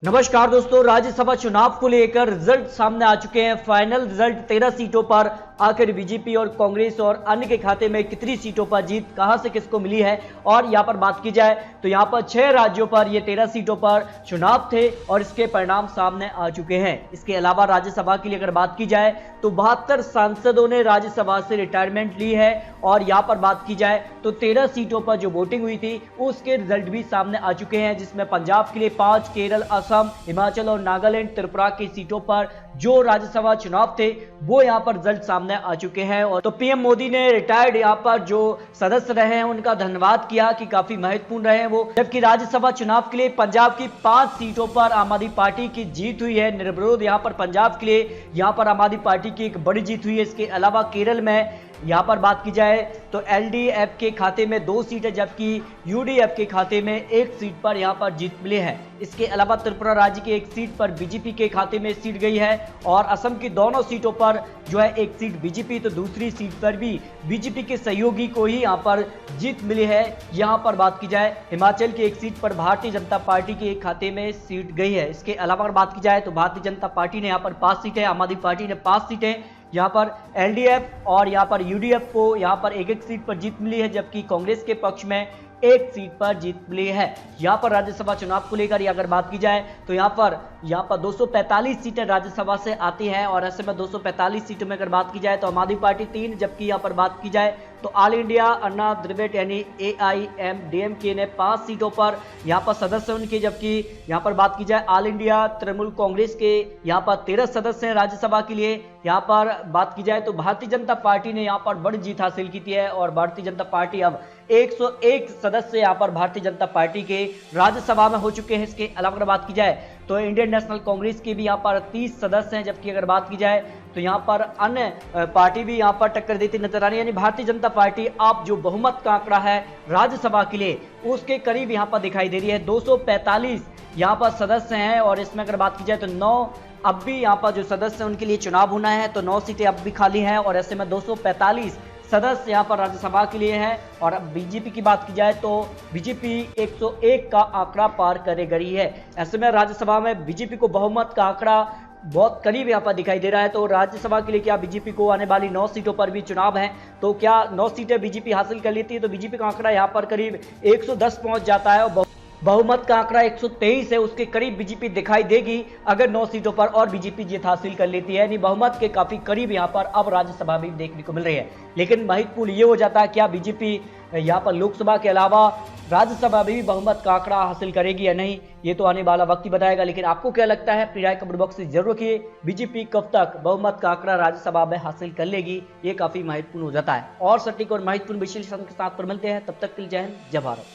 नमस्कार दोस्तों, राज्यसभा चुनाव को लेकर रिजल्ट सामने आ चुके हैं। फाइनल रिजल्ट 13 सीटों पर आखिर बीजेपी और कांग्रेस और अन्य के खाते में कितनी सीटों पर जीत कहां से किसको मिली है। और यहां पर बात की जाए तो यहां पर 6 राज्यों पर ये 13 सीटों पर चुनाव थे और इसके परिणाम सामने आ चुके हैं। इसके अलावा राज्यसभा के लिए अगर बात की जाए तो 72 सांसदों ने राज्यसभा से रिटायरमेंट ली है। और यहां पर बात की जाए तो 13 सीटों पर जो वोटिंग हुई थी उसके रिजल्ट भी सामने आ चुके हैं, जिसमें पंजाब के लिए 5, केरल, असम, हिमाचल और नागालैंड, त्रिपुरा की सीटों पर जो राज्यसभा चुनाव थे वो यहां पर रिजल्ट सामने आ चुके हैं। और तो पीएम मोदी ने रिटायर्ड यहां पर जो सदस्य रहे हैं उनका धन्यवाद किया कि काफी महत्वपूर्ण रहे हैं वो। जबकि राज्यसभा चुनाव के लिए पंजाब की 5 सीटों पर आम आदमी पार्टी की जीत हुई है निर्विरोध। यहां पर पंजाब के लिए यहां पर आम आदमी पार्टी की एक बड़ी जीत हुई है। इसके अलावा केरल में यहां पर बात की जाए तो एलडीएफ के खाते में 2 सीटें, जबकि यूडीएफ के खाते में 1 सीट पर यहां पर जीत मिली है। इसके अलावा त्रिपुरा राज्य की 1 सीट पर बीजेपी के खाते में सीट गई है। और असम की दोनों सीटों पर जो है 1 सीट बीजेपी तो दूसरी सीट पर भी बीजेपी के सहयोगी को ही यहां पर जीत मिली है। यहां पर बात की जाए हिमाचल की 1 सीट पर भारतीय जनता पार्टी के खाते में सीट गई है। इसके अलावा अगर बात की जाए तो भारतीय जनता पार्टी ने यहां पर 5 सीटें, आम आदमी पार्टी ने 5 सीटें, यहां पर एलडीएफ और यहां पर यूडीएफ को यहां पर 1-1 सीट पर जीत मिली है। जबकि कांग्रेस के पक्ष में 1 सीट पर जीत मिली है। यहां पर राज्यसभा चुनाव को लेकर अगर बात की जाए तो यहां पर 245 सीटें राज्यसभा से आती हैं। और ऐसे में 245 सीटों में अगर बात की जाए तो आम आदमी पार्टी 3, जबकि यहां पर बात की जाए तो ऑल इंडिया अन्ना द्रविड़ यानी एआईएमडीएमके ने 5 सीटों पर यहां पर सदस्य उनके, जबकि यहां पर बात की जाए ऑल इंडिया तृणमूल कांग्रेस के यहां पर 13 सदस्य हैं राज्यसभा के लिए। यहां पर बात की जाए तो भारतीय जनता पार्टी ने यहां पर बड़ी जीत हासिल की है और भारतीय जनता पार्टी अब 101 सदस्य यहां पर भारतीय जनता पार्टी के राज्यसभा में हो चुके हैं। इसके अलावा अगर बात की जाए तो इंडियन नेशनल कांग्रेस के भी यहां पर 30 सदस्य हैं, जबकि अगर बात की जाए तो यहां पर अन्य पार्टी भी यहां पर टक्कर देती नजर आ रही है। यानी भारतीय जनता पार्टी अब जो बहुमत का आंकड़ा है राज्यसभा के लिए उसके करीब यहां पर दिखाई दे रही है। 245 यहां पर सदस्य हैं और इसमें अगर बात की जाए तो 9 अब भी यहां पर जो सदस्य उनके लिए चुनाव होना है तो 9 सीटें अब भी खाली हैं। और ऐसे में 245 सदस्य यहां पर राज्यसभा के लिए हैं। और अब बीजेपी की बात की जाए तो बीजेपी 101 का आंकड़ा पार करे गई है। ऐसे में राज्यसभा में बीजेपी को बहुमत का आंकड़ा बहुत करीब यहां पर दिखाई दे रहा है। तो राज्यसभा के लिए क्या बीजेपी को आने वाली 9 सीटों पर भी चुनाव है तो क्या 9 सीटें बीजेपी हासिल कर लेती है तो बीजेपी का आंकड़ा यहां पर करीब 110 पहुंच जाता है। और बहुमत का आंकड़ा 123 है, उसके करीब बीजेपी दिखाई देगी अगर 9 सीटों पर और बीजेपी जीत हासिल कर लेती है। यानी बहुमत के काफी करीब यहां पर अब राज्यसभा भी देखने को मिल रही है। लेकिन महत्वपूर्ण ये हो जाता है क्या बीजेपी यहां पर लोकसभा के अलावा राज्यसभा में भी बहुमत का आंकड़ा हासिल करेगी या नहीं, ये तो आने वाला वक्त ही बताएगा। लेकिन आपको क्या लगता है अपनी राय कमेंट बॉक्स में जरूर रखिए। बीजेपी कब तक बहुमत का आंकड़ा राज्यसभा में हासिल कर लेगी, ये काफी महत्वपूर्ण हो जाता है। और सटीक और महत्वपूर्ण विश्लेषण के साथ पर मिलते हैं, तब तक के लिए जय हिंद, जय भारत।